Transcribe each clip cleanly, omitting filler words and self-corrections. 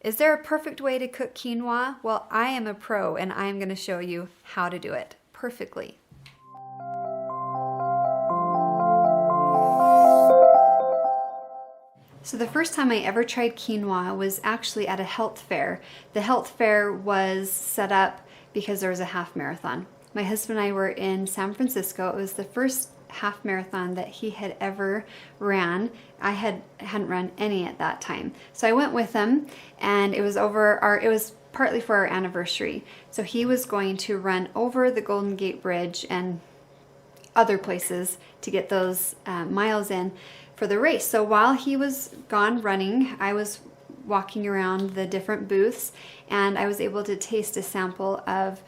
Is there a perfect way to cook quinoa? Well, I am a pro and I am going to show you how to do it perfectly. So the first time I ever tried quinoa was actually at a health fair. The health fair was set up because there was a half marathon. My husband and I were in San Francisco. It was the first half marathon that he had ever ran. I hadn't run any at that time. So I went with him, and it was partly for our anniversary. So he was going to run over the Golden Gate Bridge and other places to get those miles in for the race. So while he was gone running, I was walking around the different booths, and I was able to taste a sample of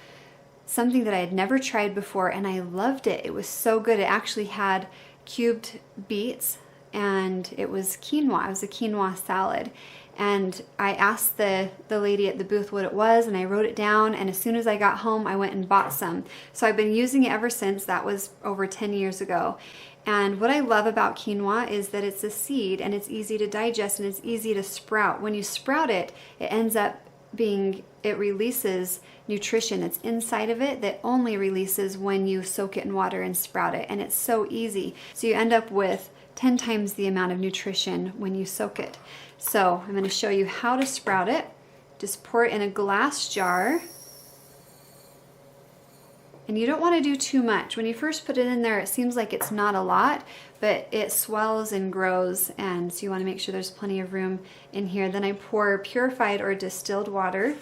something that I had never tried before, and I loved it. It was so good. It actually had cubed beets, and it was quinoa. It was a quinoa salad. And I asked the lady at the booth what it was, and I wrote it down, and as soon as I got home, I went and bought some. So I've been using it ever since. That was over 10 years ago. And what I love about quinoa is that it's a seed, and it's easy to digest, and it's easy to sprout. When you sprout it, it ends up it releases nutrition that's inside of it that only releases when you soak it in water and sprout it. And it's so easy. So you end up with 10 times the amount of nutrition when you soak it. So I'm going to show you how to sprout it. Just pour it in a glass jar. And you don't want to do too much. When you first put it in there, it seems like it's not a lot, but it swells and grows, and so you want to make sure there's plenty of room in here. Then I pour purified or distilled water.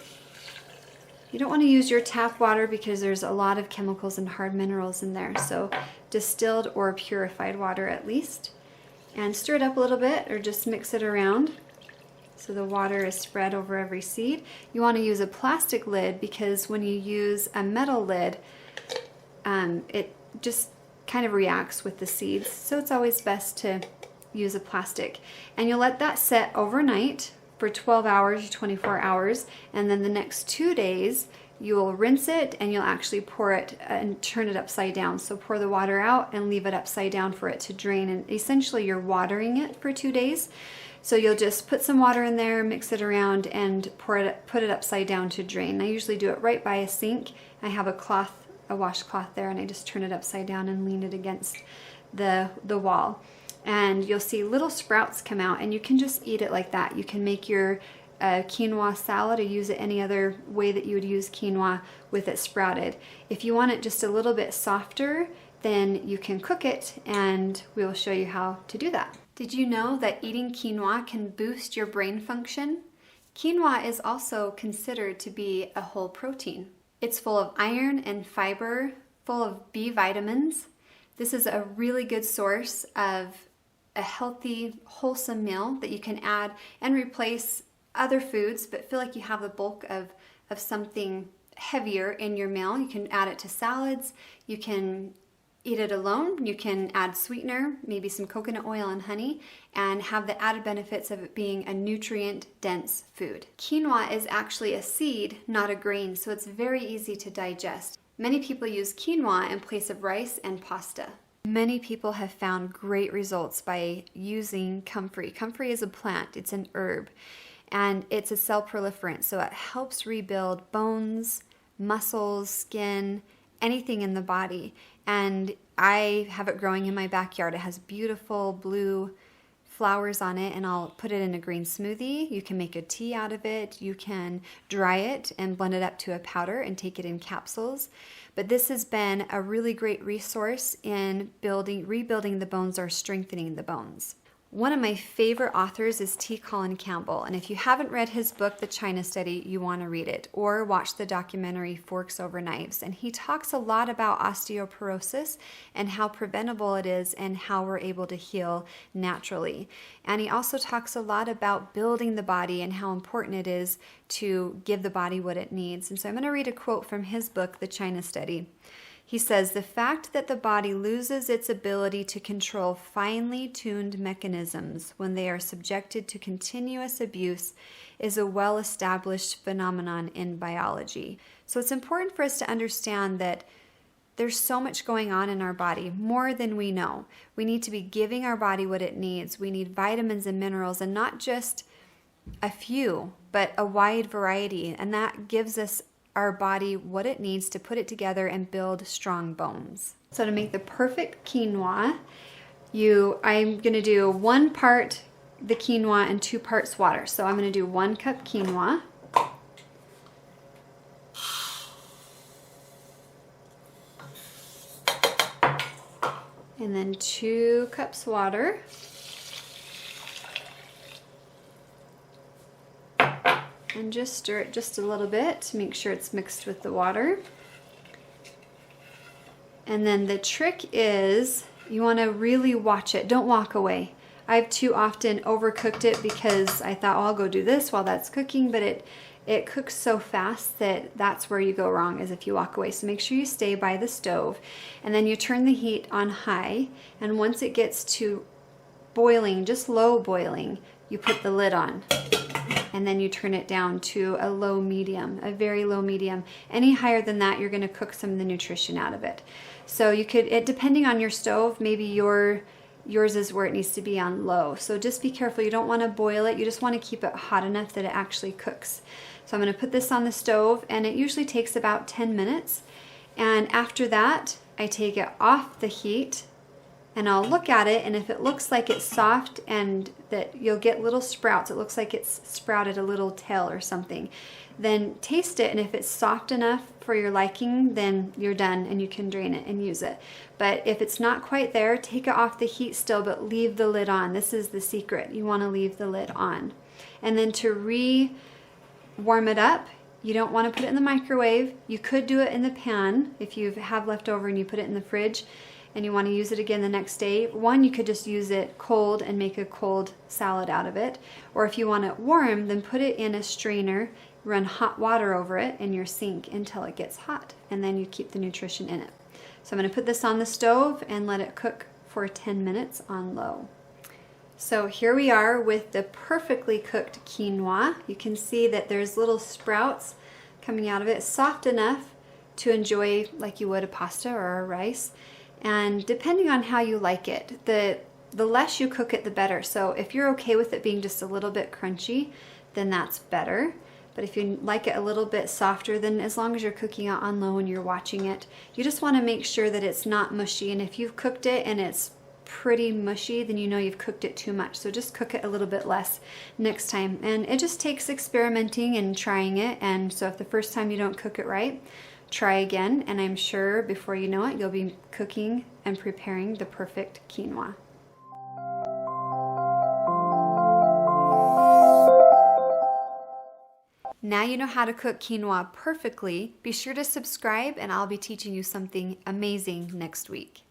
You don't want to use your tap water because there's a lot of chemicals and hard minerals in there, so distilled or purified water at least. And stir it up a little bit, or just mix it around so the water is spread over every seed. You want to use a plastic lid because when you use a metal lid, it just kind of reacts with the seeds. So it's always best to use a plastic. And you'll let that set overnight for 12 hours, 24 hours, and then the next 2 days you'll rinse it, and you'll actually pour it and turn it upside down. So pour the water out and leave it upside down for it to drain, and essentially you're watering it for 2 days. So you'll just put some water in there, mix it around, and put it upside down to drain. I usually do it right by a sink. I have a washcloth there, and I just turn it upside down and lean it against the wall. And you'll see little sprouts come out, and you can just eat it like that. You can make your quinoa salad or use it any other way that you would use quinoa with it sprouted. If you want it just a little bit softer, then you can cook it, and we will show you how to do that. Did you know that eating quinoa can boost your brain function? Quinoa is also considered to be a whole protein. It's full of iron and fiber, full of B vitamins. This is a really good source of a healthy, wholesome meal that you can add and replace other foods, but feel like you have the bulk of something heavier in your meal. You can add it to salads. You can eat it alone. You can add sweetener, maybe some coconut oil and honey, and have the added benefits of it being a nutrient-dense food. Quinoa is actually a seed, not a grain, so it's very easy to digest. Many people use quinoa in place of rice and pasta. Many people have found great results by using comfrey. Comfrey is a plant, it's an herb, and it's a cell proliferant, so it helps rebuild bones, muscles, skin, anything in the body. And I have it growing in my backyard. It has beautiful blue flowers on it, and I'll put it in a green smoothie. You can make a tea out of it. You can dry it and blend it up to a powder and take it in capsules. But this has been a really great resource in rebuilding the bones or strengthening the bones. One of my favorite authors is T. Colin Campbell, and if you haven't read his book, The China Study, you want to read it, or watch the documentary Forks Over Knives. And he talks a lot about osteoporosis and how preventable it is and how we're able to heal naturally. And he also talks a lot about building the body and how important it is to give the body what it needs. And so I'm going to read a quote from his book, The China Study. He says, "The fact that the body loses its ability to control finely tuned mechanisms when they are subjected to continuous abuse is a well-established phenomenon in biology." So it's important for us to understand that there's so much going on in our body, more than we know. We need to be giving our body what it needs. We need vitamins and minerals, and not just a few, but a wide variety, and that gives us our body what it needs to put it together and build strong bones. So to make the perfect quinoa, I'm gonna do 1 part the quinoa and 2 parts water. So I'm gonna do 1 cup quinoa. And then 2 cups water. And just stir it just a little bit to make sure it's mixed with the water. And then the trick is you want to really watch it. Don't walk away. I've too often overcooked it because I thought, oh, I'll go do this while that's cooking, but it cooks so fast that that's where you go wrong, is if you walk away. So make sure you stay by the stove, and then you turn the heat on high, and once it gets to boiling, just low boiling, you put the lid on. And then you turn it down to a low medium, a very low medium. Any higher than that, you're gonna cook some of the nutrition out of it. So you could, depending on your stove, maybe yours is where it needs to be on low. So just be careful, you don't wanna boil it, you just wanna keep it hot enough that it actually cooks. So I'm gonna put this on the stove, and it usually takes about 10 minutes. And after that, I take it off the heat, and I'll look at it, and if it looks like it's soft and that you'll get little sprouts, it looks like it's sprouted a little tail or something, then taste it, and if it's soft enough for your liking, then you're done and you can drain it and use it. But if it's not quite there, take it off the heat still, but leave the lid on. This is the secret. You want to leave the lid on. And then to warm it up, you don't want to put it in the microwave. You could do it in the pan if you have leftover and you put it in the fridge and you want to use it again the next day. One, you could just use it cold and make a cold salad out of it. Or if you want it warm, then put it in a strainer, run hot water over it in your sink until it gets hot, and then you keep the nutrition in it. So I'm going to put this on the stove and let it cook for 10 minutes on low. So here we are with the perfectly cooked quinoa. You can see that there's little sprouts coming out of it, soft enough to enjoy like you would a pasta or a rice. And depending on how you like it, the less you cook it, the better. So if you're okay with it being just a little bit crunchy, then that's better. But if you like it a little bit softer, then as long as you're cooking it on low and you're watching it, you just want to make sure that it's not mushy. And if you've cooked it and it's pretty mushy, then you know you've cooked it too much. So just cook it a little bit less next time. And it just takes experimenting and trying it. And so if the first time you don't cook it right, try again, and I'm sure before you know it, you'll be cooking and preparing the perfect quinoa. Now you know how to cook quinoa perfectly. Be sure to subscribe, and I'll be teaching you something amazing next week.